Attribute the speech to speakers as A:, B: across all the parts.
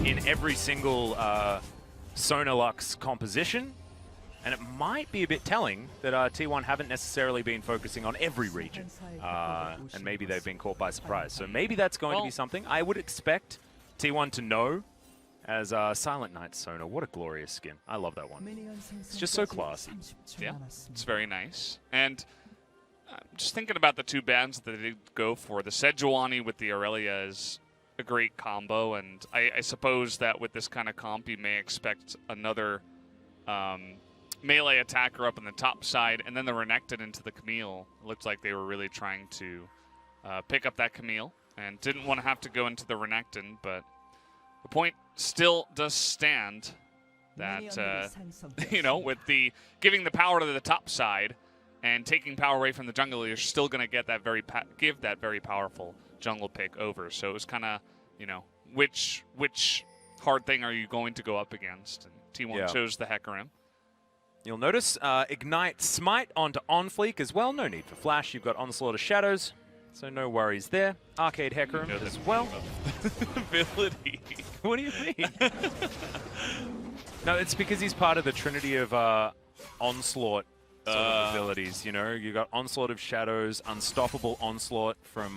A: in every single Sonalux composition. And it might be a bit telling that T1 haven't necessarily been focusing on every region. And maybe they've been caught by surprise. So maybe that's going to be something. I would expect T1 to know as Silent Knight Sona. What a glorious skin. I love that one. It's just so classy.
B: Yeah, it's very nice. And just thinking about the two bands that they did go for, the Sejuani with the Aurelia is a great combo. And I suppose that with this kind of comp, you may expect another melee attacker up on the top side, and then the Renekton into the Camille. It looked like they were really trying to pick up that Camille and didn't want to have to go into the Renekton, but the point still does stand that, you know, with the giving the power to the top side and taking power away from the jungle, you're still going to get that give that very powerful jungle pick over. So it was kind of, you know, which hard thing are you going to go up against? And T1 chose the Hecarim.
A: You'll notice Ignite Smite onto Onfleek as well. No need for Flash. You've got Onslaught of Shadows, so no worries there. Arcade Hecarim as well.
B: Ability.
A: What do you mean? No, it's because he's part of the trinity of Onslaught sort of abilities. You know, you got Onslaught of Shadows, Unstoppable Onslaught from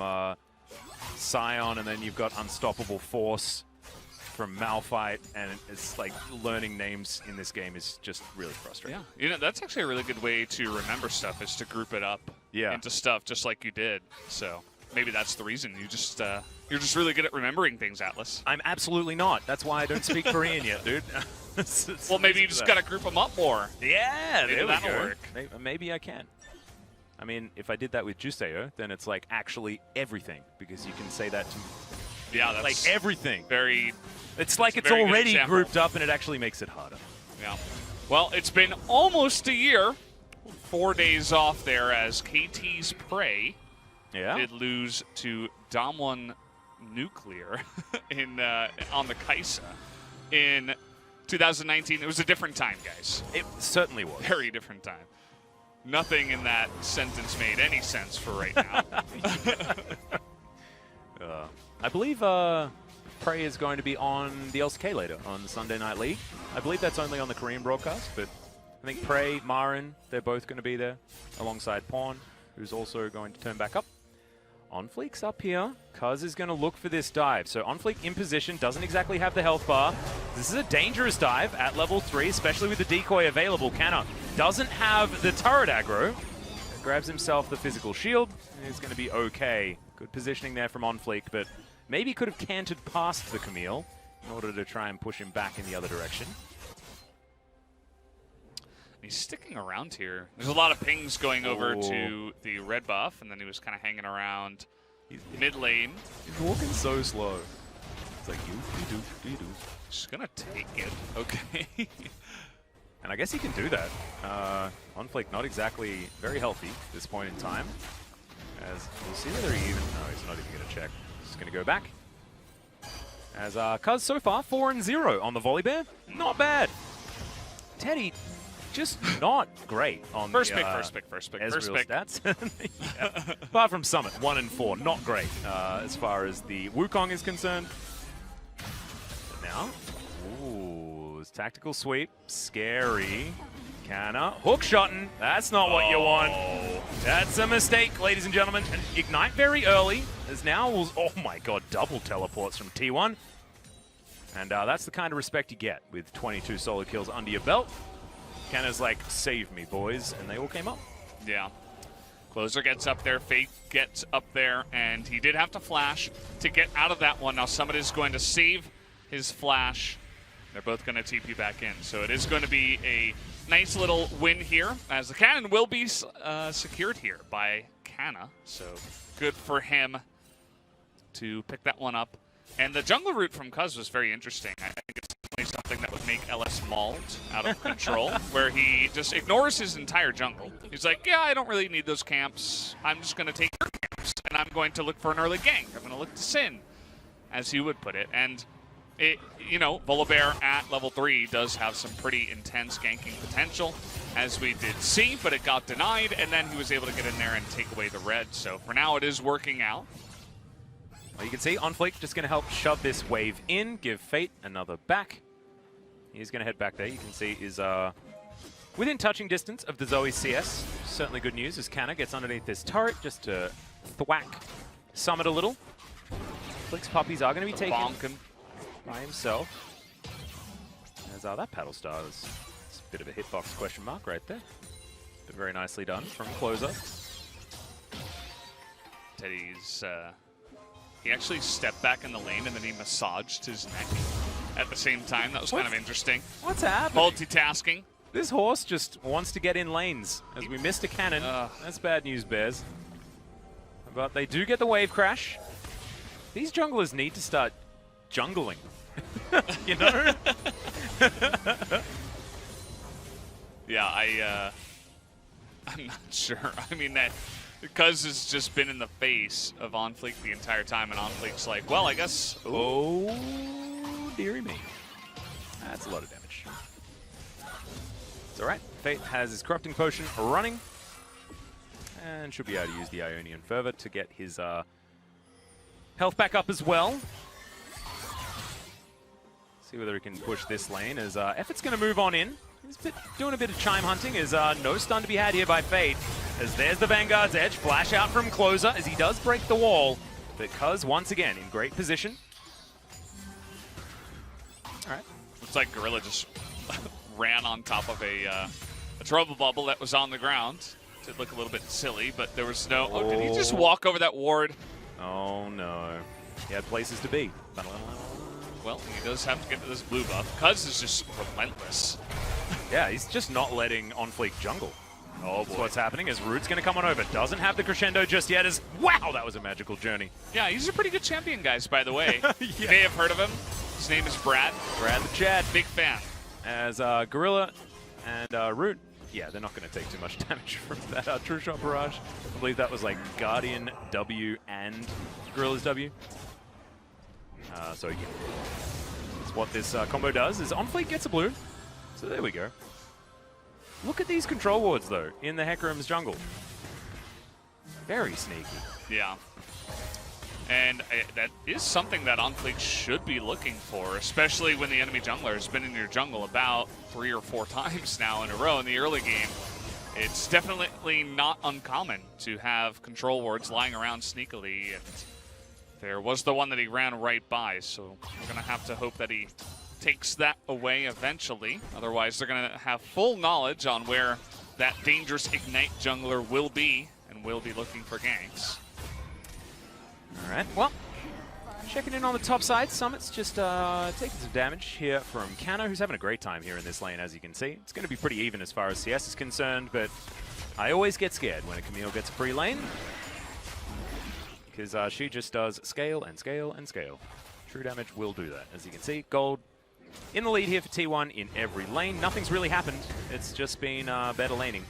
A: Scion, and then you've got Unstoppable Force from Malphite, and it's like learning names in this game is just really frustrating.
B: Yeah, you know, that's actually a really good way to remember stuff, is to group it up into stuff just like you did. So maybe that's the reason you just you're just really good at remembering things, Atlas.
A: I'm absolutely not. That's why I don't speak Korean yet, dude.
B: Well, maybe you just got to group them up more.
A: Yeah,
B: maybe that'll work.
A: Maybe I can. I mean, if I did that with Juseo, then it's like actually everything, because you can say that to
B: that's
A: like everything.
B: Very.
A: It's like it's already grouped up, and it actually makes it harder.
B: Yeah. Well, it's been almost a year. 4 days off there as KT's Prey did lose to Damwon Nuclear on the Kaisa in 2019. It was a different time, guys.
A: It certainly was.
B: Very different time. Nothing in that sentence made any sense for right now.
A: I believe Prey is going to be on the LCK later, on Sunday Night League. I believe that's only on the Korean broadcast, but I think Prey, Marin, they're both going to be there, alongside Pawn, who's also going to turn back up. Onfleek's up here. Cuz is going to look for this dive. So Onfleek in position, doesn't exactly have the health bar. This is a dangerous dive at level 3, especially with the decoy available. Canna doesn't have the turret aggro. Grabs himself the physical shield. He's going to be okay. Good positioning there from Onfleek, but maybe could have cantered past the Camille in order to try and push him back in the other direction.
B: He's sticking around here. There's a lot of pings going over to the red buff, and then he was kind of hanging around mid lane.
A: He's walking so slow. It's like, you do.
B: Just gonna take it. Okay.
A: And I guess he can do that. Onfleek not exactly very healthy at this point in time. As we'll see whether he even... No, he's not even going to check. He's going to go back. As Cuz so far, 4-0 on the Volibear. Not bad. Teddy, just not great on
B: first
A: the
B: pick.
A: stats. Yeah. Apart from Summit, 1-4. Not great as far as the Wukong is concerned. But now, it's tactical sweep. Scary. Canna. Hookshotting. That's not what you want. That's a mistake, ladies and gentlemen. And Ignite very early. As now, oh my god, double teleports from T1. And that's the kind of respect you get with 22 solo kills under your belt. Canna's like, save me, boys. And they all came up.
B: Yeah. Closer gets up there, Fate gets up there, and he did have to flash to get out of that one. Now Summit is going to save his flash. They're both going to TP back in. So it is going to be a nice little win here, as the cannon will be secured here by Canna. So good for him to pick that one up. And the jungle route from Cuz was very interesting. I think it's definitely something that would make LS mauled out of control, where he just ignores his entire jungle. He's like, yeah, I don't really need those camps. I'm just going to take your camps, and I'm going to look for an early gank. I'm going to look to Sin, as he would put it. And it, you know, Volibear at level 3 does have some pretty intense ganking potential, as we did see, but it got denied, and then he was able to get in there and take away the red. So for now, it is working out.
A: Well, you can see OnFleek just going to help shove this wave in, give Fate another back. He's going to head back there. You can see is within touching distance of the Zoe CS. Certainly good news as Canna gets underneath this turret just to thwack Summit a little. Flick's puppies are going to be taken by himself. As that paddle star is a bit of a hitbox question mark right there. But very nicely done from Closer.
B: Teddy's, he actually stepped back in the lane and then he massaged his neck at the same time. That was kind of interesting.
A: What's happening?
B: Multitasking.
A: This horse just wants to get in lanes as we missed a cannon. That's bad news, Bears. But they do get the wave crash. These junglers need to start jungling. You know?
B: Yeah, I'm not sure. I mean, that Cuz has just been in the face of OnFleek the entire time, and OnFleek's like, well, I guess.
A: Oh, dearie me. That's a lot of damage. It's all right. Fate has his Corrupting Potion running, and should be able to use the Ionian Fervor to get his health back up as well. See whether he can push this lane as Effort's going to move on in. He's doing a bit of chime hunting as no stun to be had here by Fate. As there's the Vanguard's Edge, flash out from Closer as he does break the wall. But Cuz once again in great position. All right.
B: Looks like Gorilla just ran on top of a trouble bubble that was on the ground. Did look a little bit silly, but there was no... Oh, did he just walk over that ward?
A: Oh, no. He had places to be.
B: Well, he does have to get to this blue buff. Cuz is just relentless.
A: Yeah, he's just not letting OnFleek jungle.
B: Oh, boy.
A: That's what's happening as Root's going to come on over. Doesn't have the crescendo just yet as... Wow, that was a magical journey.
B: Yeah, he's a pretty good champion, guys, by the way.
A: Yeah.
B: You may have heard of him. His name is Brad.
A: Brad the Chad.
B: Big fan.
A: As Gorilla and Root, yeah, they're not going to take too much damage from that True Shot Barrage. I believe that was like Guardian W and Gorilla's W. So yeah, that's what this combo does, is OnFleek gets a blue. So there we go. Look at these control wards, though, in the Hecarim's jungle. Very sneaky.
B: Yeah. And that is something that OnFleek should be looking for, especially when the enemy jungler has been in your jungle about 3 or 4 times now in a row in the early game. It's definitely not uncommon to have control wards lying around sneakily, and there was the one that he ran right by, so we're going to have to hope that he takes that away eventually. Otherwise, they're going to have full knowledge on where that dangerous Ignite jungler will be, and will be looking for ganks.
A: All right, well, checking in on the top side. Summit's just taking some damage here from Canna, who's having a great time here in this lane, as you can see. It's going to be pretty even as far as CS is concerned, but I always get scared when a Camille gets a free lane, because she just does scale and scale and scale. True damage will do that. As you can see, gold in the lead here for T1 in every lane. Nothing's really happened. It's just been better laning.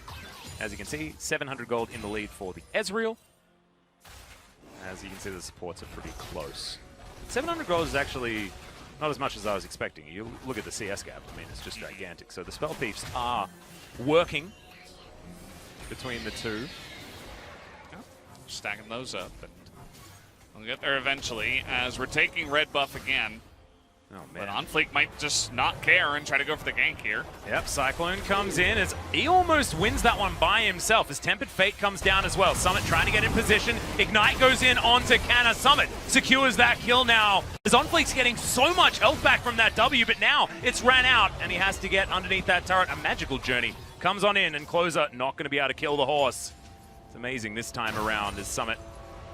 A: As you can see, 700 gold in the lead for the Ezreal. As you can see, the supports are pretty close. 700 gold is actually not as much as I was expecting. You look at the CS gap, I mean, it's just gigantic. So the Spell Thieves are working between the two.
B: Yeah, stacking those up, and we'll get there eventually as we're taking red buff again.
A: Oh, man.
B: But OnFleek might just not care and try to go for the gank here.
A: Yep, Cyclone comes in as he almost wins that one by himself as Tempered Fate comes down as well. Summit trying to get in position. Ignite goes in onto Canna. Summit secures that kill now. As OnFleek's getting so much health back from that W, but now it's ran out and he has to get underneath that turret. A magical journey comes on in and Closer not going to be able to kill the horse. It's amazing this time around as Summit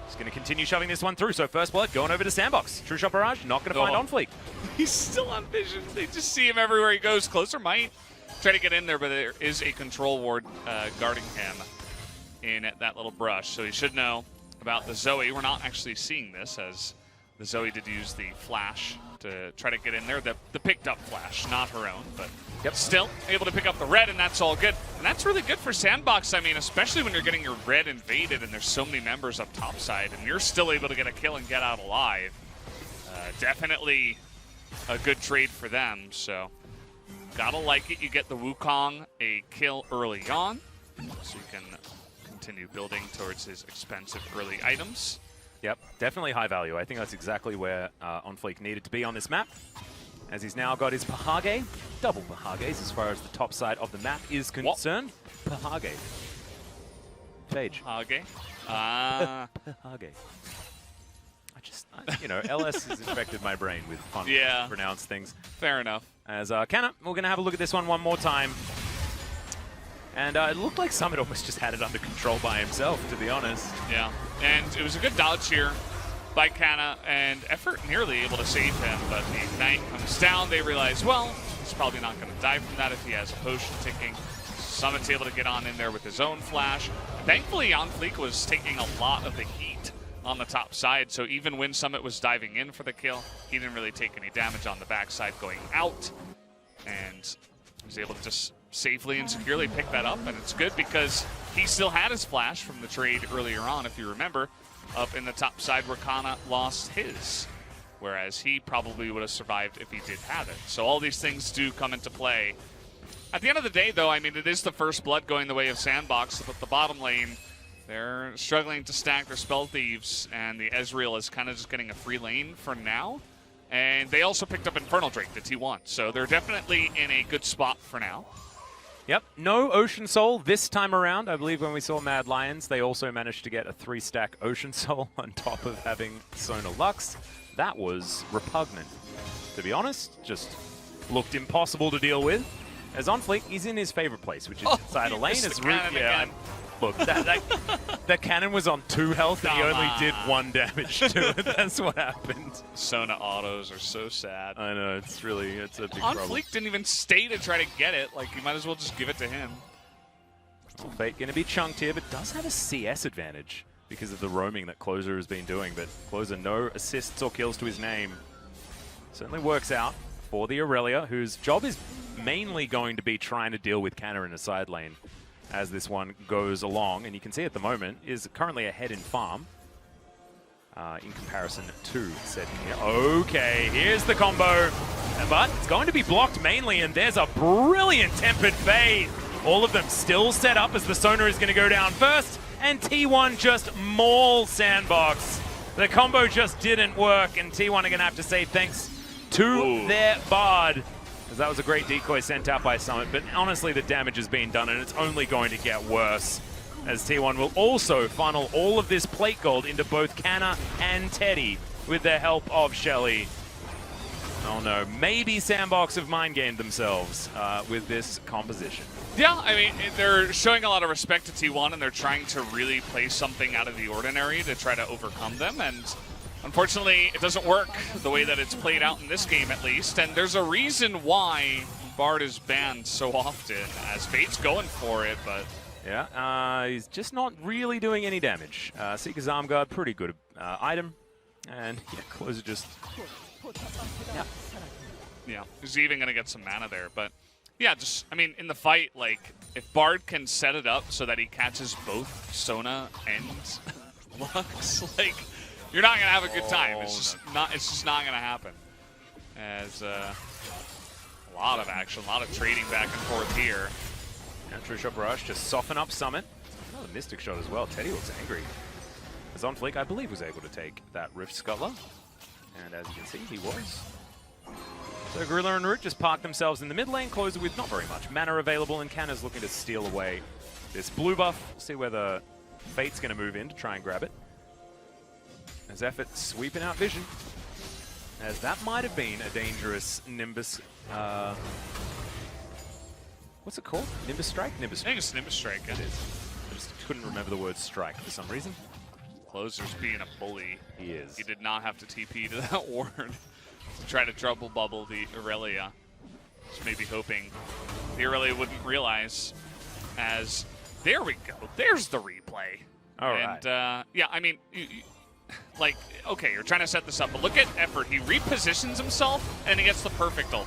A: is going to continue shoving this one through. So first blood going over to Sandbox. True Shot Barrage not going to find OnFleek.
B: He's still on vision. They just see him everywhere he goes. Closer might try to get in there, but there is a control ward guarding him in that little brush. So he should know about the Zoe. We're not actually seeing this as the Zoe did use the flash to try to get in there. The picked up flash, not her own, but still able to pick up the red, and that's all good. And that's really good for Sandbox, I mean, especially when you're getting your red invaded and there's so many members up top side, and you're still able to get a kill and get out alive. Definitely a good trade for them, so gotta like it. You get the Wukong a kill early on, so you can continue building towards his expensive early items.
A: Yep, definitely high value. I think that's exactly where OnFleek needed to be on this map, as he's now got his Pahage, double Pahages as far as the top side of the map is concerned. What? Pahage. Phage.
B: Pahage?
A: Pahage. You know, LS has infected my brain with fun to pronounce things.
B: Fair enough.
A: As Canna, we're going to have a look at this one more time. And it looked like Summit almost just had it under control by himself, to be honest.
B: Yeah, and it was a good dodge here by Canna, and Effort nearly able to save him, but the Ignite comes down. They realize, well, he's probably not going to die from that if he has a potion ticking. Summit's able to get on in there with his own flash. Thankfully, OnFleek was taking a lot of the heat on the top side, so even when Summit was diving in for the kill, he didn't really take any damage on the backside going out, and was able to just safely and securely pick that up. And it's good because he still had his flash from the trade earlier on, if you remember, up in the top side where Kana lost his, whereas he probably would have survived if he did have it. So all these things do come into play. At the end of the day, though, I mean, it is the first blood going the way of Sandbox, but the bottom lane, they're struggling to stack their Spell Thieves, and the Ezreal is kind of just getting a free lane for now. And they also picked up Infernal Drake, the T1, so they're definitely in a good spot for now.
A: Yep, no Ocean Soul this time around. I believe when we saw Mad Lions, they also managed to get a 3-stack Ocean Soul on top of having Sona Lux. That was repugnant, to be honest. Just looked impossible to deal with. As OnFleek, he's in his favorite place, which is inside a lane. As look, that cannon was on 2 health and he only did 1 damage to it. That's what happened.
B: Sona autos are so sad.
A: I know, it's a big problem.
B: OnFleek didn't even stay to try to get it. Like, you might as well just give it to him.
A: Well, Fate going to be chunked here, but does have a CS advantage because of the roaming that Closer has been doing. But Closer, no assists or kills to his name. Certainly works out for the Aurelia, whose job is mainly going to be trying to deal with Canna in a side lane as this one goes along. And you can see at the moment is currently ahead in farm in comparison to said here. Okay, here's the combo, but it's going to be blocked mainly, and there's a brilliant Tempered Fate. All of them still set up as the Sona is going to go down first, and T1 just mauls Sandbox. The combo just didn't work, and T1 are going to have to say thanks to their Bard, as that was a great decoy sent out by Summit. But honestly, the damage has been done, and it's only going to get worse, as T1 will also funnel all of this plate gold into both Canna and Teddy with the help of Shelly. Oh no, maybe Sandbox have mind-gamed themselves with this composition.
B: Yeah, I mean, they're showing a lot of respect to T1, and they're trying to really play something out of the ordinary to try to overcome them, and unfortunately, it doesn't work the way that it's played out in this game, at least. And there's a reason why Bard is banned so often, as Fate's going for it, but...
A: Yeah, he's just not really doing any damage. Seeker's Arm Guard, pretty good item. And, yeah, Closer just...
B: Yeah, he's even going to get some mana there, but... Yeah, just, I mean, in the fight, like, if Bard can set it up so that he catches both Sona and Lux, like... You're not gonna have a good time. It's just not. It's just not gonna happen. As a lot of action, a lot of trading back and forth here.
A: And True Shot Barrage just soften up Summit. Another Mystic Shot as well. Teddy looks angry. As OnFleek, I believe, was able to take that Rift Scuttler, and as you can see, he was. So Gorilla and Root just parked themselves in the mid lane, Closer with not very much mana available, and Canna's looking to steal away this blue buff. We'll see whether Fate's going to move in to try and grab it. As Effort sweeping out Vision, as that might have been a dangerous Nimbus. What's it called? Nimbus Strike? Nimbus Strike.
B: I think it's Nimbus Strike.
A: It is. I just couldn't remember the word strike for some reason.
B: Closer's being a bully.
A: He is.
B: He did not have to TP to that ward to try to trouble bubble the Aurelia. Just maybe hoping the Aurelia wouldn't realize. As there we go. There's the replay.
A: All right.
B: And yeah, I mean. Like, okay, you're trying to set this up, but look at Effort. He repositions himself, and he gets the perfect ult.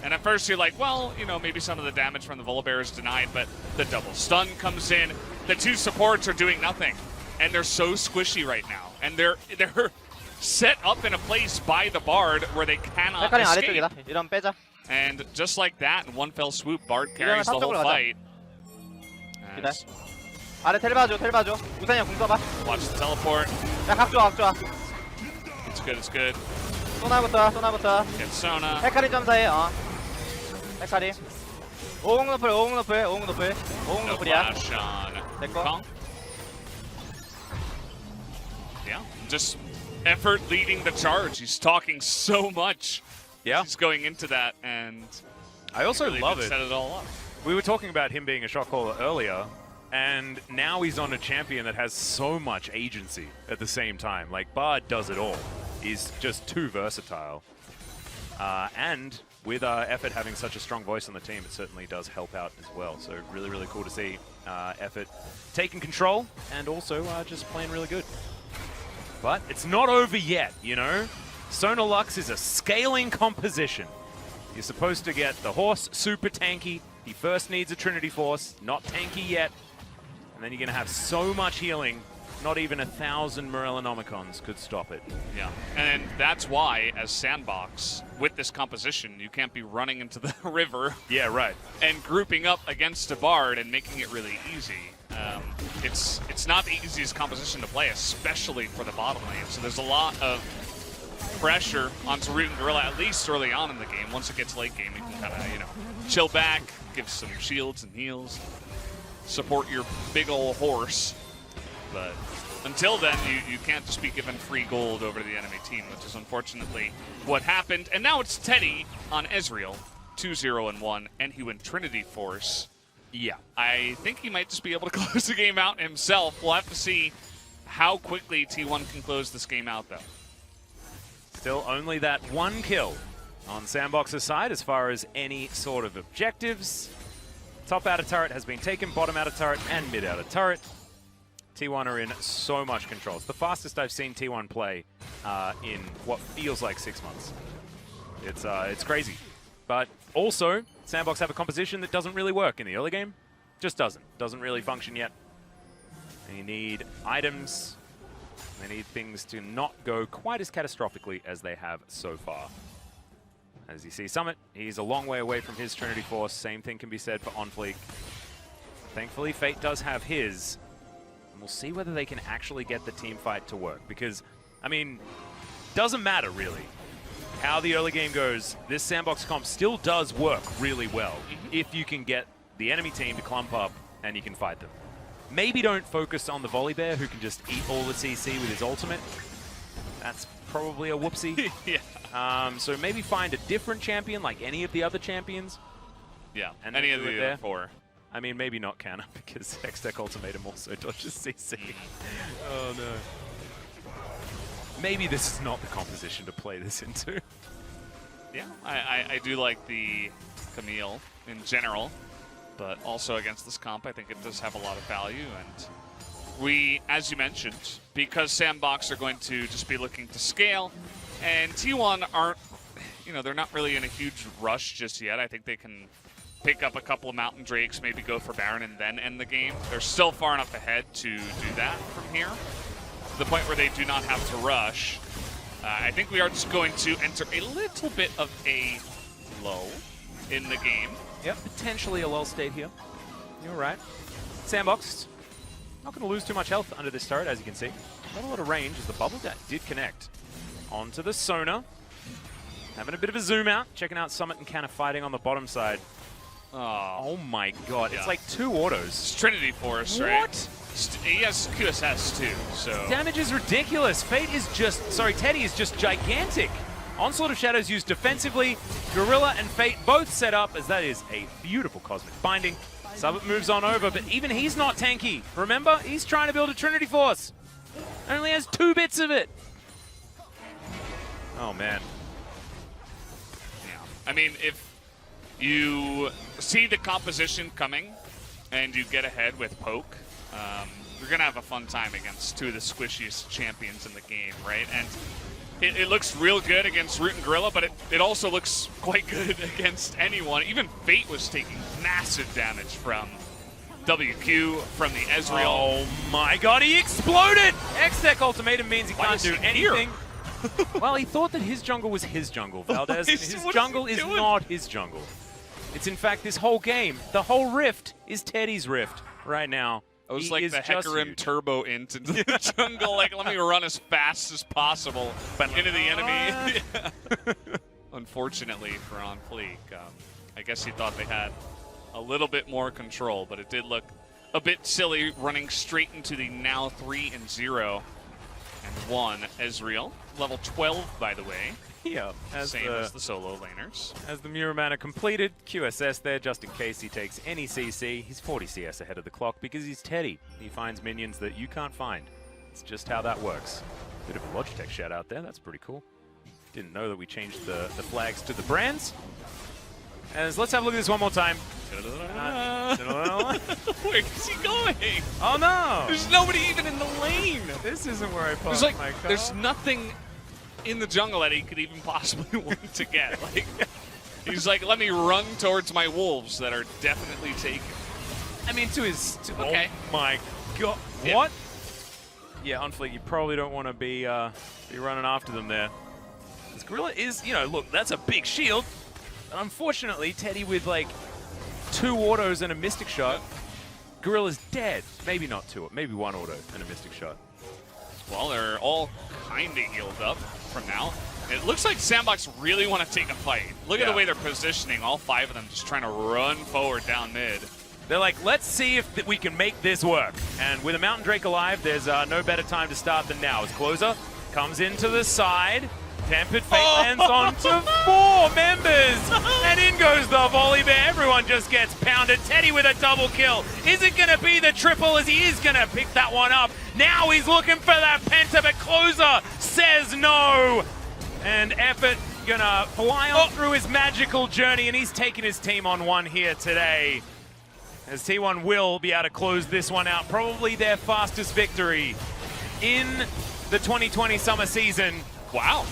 B: And at first you're like, well, you know, maybe some of the damage from the Volibear is denied, but the double stun comes in. The 2 supports are doing nothing, and they're so squishy right now. And they're set up in a place by the Bard where they cannot escape. And just like that, in one fell swoop, Bard carries the whole fight.
C: 아래 텔 봐줘 우산이 형 공 써봐.
B: Watch the teleport.
C: 야 각 좋아
B: It's good, it's good.
C: 소나부터
B: Get Sona.
C: 헤카리 점사해. 헤카리 50 노플
B: No
C: 50노플이야.
B: flash on
C: Dekko.
B: Kong. Yeah, just effort leading the charge. He's talking so much.
A: Yeah.
B: He's going into that, and
A: I also
B: really
A: love
B: did
A: it.
B: set it all up.
A: We were talking about him being a shot caller earlier, and now he's on a champion that has so much agency at the same time. Like, Bard does it all. He's just too versatile. And with Effort having such a strong voice on the team, it certainly does help out as well. So really, really cool to see Effort taking control and also just playing really good. But it's not over yet, you know? Sona Lux is a scaling composition. You're supposed to get the horse super tanky. He first needs a Trinity Force, not tanky yet. And then you're going to have so much healing, not even 1,000 Morellonomicons could stop it.
B: Yeah, and that's why, as Sandbox, with this composition, you can't be running into the river.
A: Yeah, right.
B: And grouping up against a Bard and making it really easy. It's not the easiest composition to play, especially for the bottom lane. So there's a lot of pressure onto Root and Gorilla, at least early on in the game. Once it gets late game, you can kind of, chill back, give some shields and heals, support your big ol' horse. But until then, you can't just be given free gold over to the enemy team, which is unfortunately what happened. And now it's Teddy on Ezreal, 2-0-1, and he went Trinity Force.
A: Yeah.
B: I think he might just be able to close the game out himself. We'll have to see how quickly T1 can close this game out, though.
A: Still only that one kill on Sandbox's side as far as any sort of objectives. Top outer turret has been taken, bottom outer turret, and mid outer turret. T1 are in so much control. It's the fastest I've seen T1 play in what feels like 6 months. It's crazy. But also, Sandbox have a composition that doesn't really work in the early game. Just doesn't. Doesn't really function yet. And you need items. They need things to not go quite as catastrophically as they have so far. As you see Summit, he's a long way away from his Trinity Force. Same thing can be said for OnFleek. Thankfully, Fate does have his. And we'll see whether they can actually get the team fight to work. Because, I mean, doesn't matter really how the early game goes. This Sandbox comp still does work really well if you can get the enemy team to clump up and you can fight them. Maybe don't focus on the Volley Bear who can just eat all the CC with his ultimate. That's probably a whoopsie.
B: Yeah.
A: So maybe find a different champion like any of the other champions.
B: Yeah,
A: And
B: any
A: then
B: of
A: do it
B: the
A: there.
B: other four.
A: I mean, maybe not Canna because X-Tech Ultimatum also dodges CC. Oh no. Maybe this is not the composition to play this into.
B: Yeah, I do like the Camille in general, but also against this comp, I think it does have a lot of value. And we, as you mentioned, because Sandbox are going to just be looking to scale, and T1 aren't, they're not really in a huge rush just yet. I think they can pick up a couple of Mountain Drakes, maybe go for Baron, and then end the game. They're still far enough ahead to do that from here, to the point where they do not have to rush. I think we are just going to enter a little bit of a lull in the game.
A: Yep, potentially a lull state here. You're right. Sandbox, not going to lose too much health under this turret, as you can see. Not a lot of range as the bubble did connect onto the Sona. Having a bit of a zoom out, checking out Summit and Canna fighting on the bottom side. Oh my god, it's like 2 autos.
B: It's Trinity Force,
A: What?
B: right? He has QSS too, so...
A: Damage is ridiculous. Fate is just, Teddy is just gigantic. Onslaught of Shadows used defensively. Gorilla and Fate both set up as that is a beautiful Cosmic Binding. Summit moves on over, but even he's not tanky. Remember, he's trying to build a Trinity Force. Only has 2 bits of it. Oh man.
B: Yeah. I mean, if you see the composition coming and you get ahead with Poke, you're going to have a fun time against 2 of the squishiest champions in the game, right? And it looks real good against Root and Gorilla, but it also looks quite good against anyone. Even Fate was taking massive damage from WQ, from the Ezreal.
A: Oh my god, he exploded! X-Tech Ultimatum means he
B: Why
A: can't
B: is
A: do
B: he here?
A: anything. Well, he thought that his jungle was his jungle, Valdez.
B: What
A: His
B: is he
A: jungle is
B: doing?
A: not his jungle. It's in fact this whole game. The whole rift is Teddy's rift right now.
B: That was
A: He
B: like
A: is
B: the
A: just
B: Hecarim
A: huge.
B: turbo into the jungle. Like, let me run as fast as possible into the enemy. Yeah. Unfortunately for On Fleek, I guess he thought they had a little bit more control, but it did look a bit silly running straight into the now 3-0 and 1 Ezreal. Level 12, by the way.
A: Yeah,
B: Same as the solo laners.
A: As the Muramana completed, QSS there just in case he takes any CC. He's 40 CS ahead of the clock because he's Teddy. He finds minions that you can't find. It's just how that works. Bit of a Logitech shout out there, that's pretty cool. Didn't know that we changed the flags to the brands. As let's have a look at this one more time.
B: Where's he going?
A: Oh no!
B: There's nobody even in the lane.
A: This isn't where I parked
B: There's
A: my car.
B: there's nothing in the jungle that he could even possibly want to get. Like, he's like, let me run towards my wolves that are definitely taken.
A: I mean,
B: Okay.
A: Oh my god!
B: Yeah.
A: What? Yeah, on Fleek, you probably don't want to be running after them there. This Gorilla is, look, that's a big shield. Unfortunately, Teddy with like 2 autos and a Mystic Shot, Gorilla's dead. Maybe not 2, maybe 1 auto and a Mystic Shot.
B: Well, they're all kind of healed up from now. It looks like Sandbox really want to take a fight. Look at the way they're positioning, all 5 of them just trying to run forward down mid.
A: They're like, let's see if we can make this work. And with a Mountain Drake alive, there's no better time to start than now. As Closer comes into the side, Tempered Fate lands onto 4 members. And in goes the volley bear. Everyone just gets pounded. Teddy with a double kill. Is it going to be the triple as he is going to pick that one up? Now he's looking for that penta, but Closer says no. And Effort gonna fly on through his magical journey, and he's taking his team on 1 here today. As T1 will be able to close this one out. Probably their fastest victory in the 2020 summer season.
B: Wow.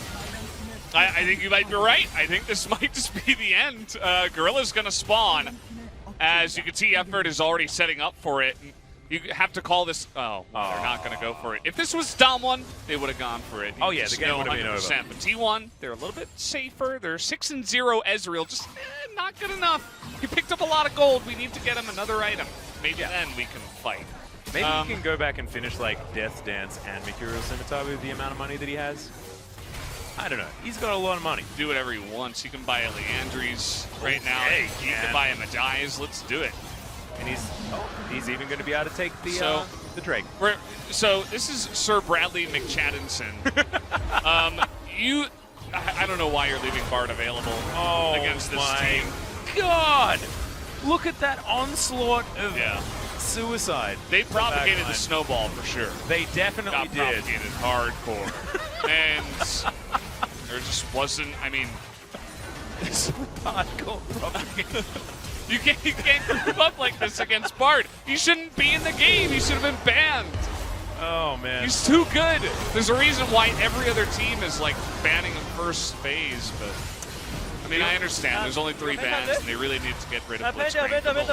B: I think you might be right. I think this might just be the end. Gorilla's going to spawn. As you can see, Effort is already setting up for it. You have to call this... Oh, they're not going to go for it. If this was Dom 1, they would have gone for it.
A: Oh, yeah, the game would have been over.
B: But T1, they're a little bit safer. They're 6-0 Ezreal. Just not good enough. He picked up a lot of gold. We need to get him another item. Maybe then we can fight.
A: Maybe he can go back and finish like Death's Dance and Mercurial Scimitar with the amount of money that he has. I don't know. He's got a lot of money.
B: Do whatever he wants. He can buy a Leandry's right now. He can buy him a Dies. Let's do it.
A: And he's even going to be able to take the Drake.
B: So this is Sir Bradley McChattinson. I don't know why you're leaving Bard available against this team.
A: God! Look at that onslaught of suicide.
B: They propagated the snowball for sure.
A: They definitely
B: did. Propagated hardcore. And there just wasn't, I mean...
A: It's hardcore propaganda.
B: You can't group up like this against Bard. He shouldn't be in the game. He should have been banned.
A: Oh, man.
B: He's too good. There's a reason why every other team is like banning him first phase, but I mean, I understand. There's only 3 bans, and they really need to get rid of Blitzcrank from the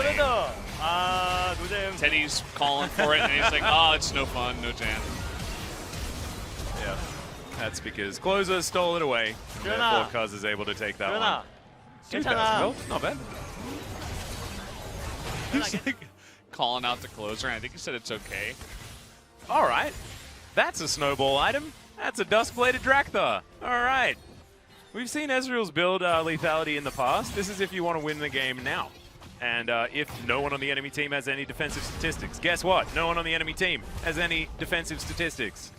B: lane. Teddy's calling for it, and he's like, oh, it's no fun, no jam.
A: Yeah, that's because Closer stole it away. And therefore, Cuz is able to take that one. 2,000 gold, not bad.
B: He's like calling out the Closer, and I think he said it's okay.
A: All right. That's a snowball item. That's a Duskbladed Drakthar. All right. We've seen Ezreal's build lethality in the past. This is if you want to win the game now. And if no one on the enemy team has any defensive statistics. Guess what? No one on the enemy team has any defensive statistics.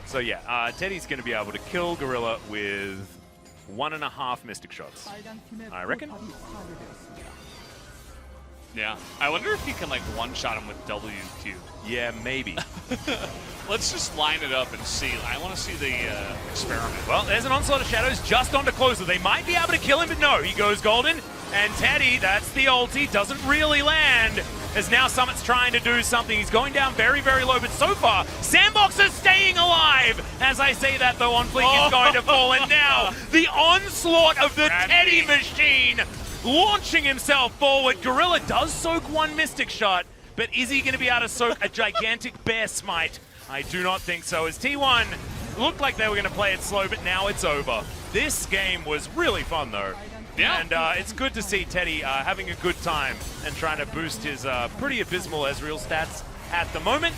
A: So yeah, Teddy's going to be able to kill Gorilla with 1.5 Mystic Shots, I reckon.
B: Yeah. I wonder if he can like one-shot him with WQ.
A: Yeah, maybe.
B: Let's just line it up and see. I want to see the experiment.
A: Well, there's an Onslaught of Shadows just onto Closer. They might be able to kill him, but no. He goes golden. And Teddy, that's the ulti, doesn't really land. As now Summit's trying to do something. He's going down very, very low, but so far, Sandbox is staying alive. As I say that, though, On Fleek is going to fall. And now, the onslaught of the Teddy machine launching himself forward. Gorilla does soak 1 Mystic Shot, but is he going to be able to soak a gigantic Bear Smite? I do not think so, as T1 looked like they were going to play it slow, but now it's over. This game was really fun, though.
B: Yeah.
A: And it's good to see Teddy having a good time and trying to boost his pretty abysmal Ezreal stats at the moment.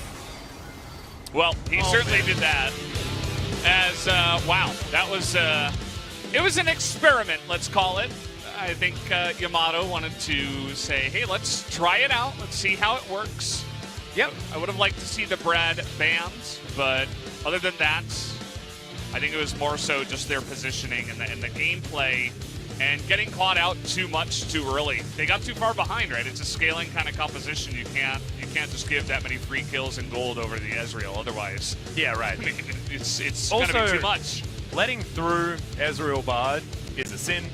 B: Well, he certainly did that. As, wow, that was, it was an experiment, let's call it. I think Yamato wanted to say, hey, let's try it out. Let's see how it works.
A: Yep.
B: I would have liked to see the Brad bans, but other than that, I think it was more so just their positioning and the gameplay and getting caught out too much too early. They got too far behind, right? It's a scaling kind of composition. You can't just give that many free kills and gold over the Ezreal. Otherwise,
A: Yeah, right.
B: I mean, it's going to be too much.
A: Letting through Ezreal Bard is a sin.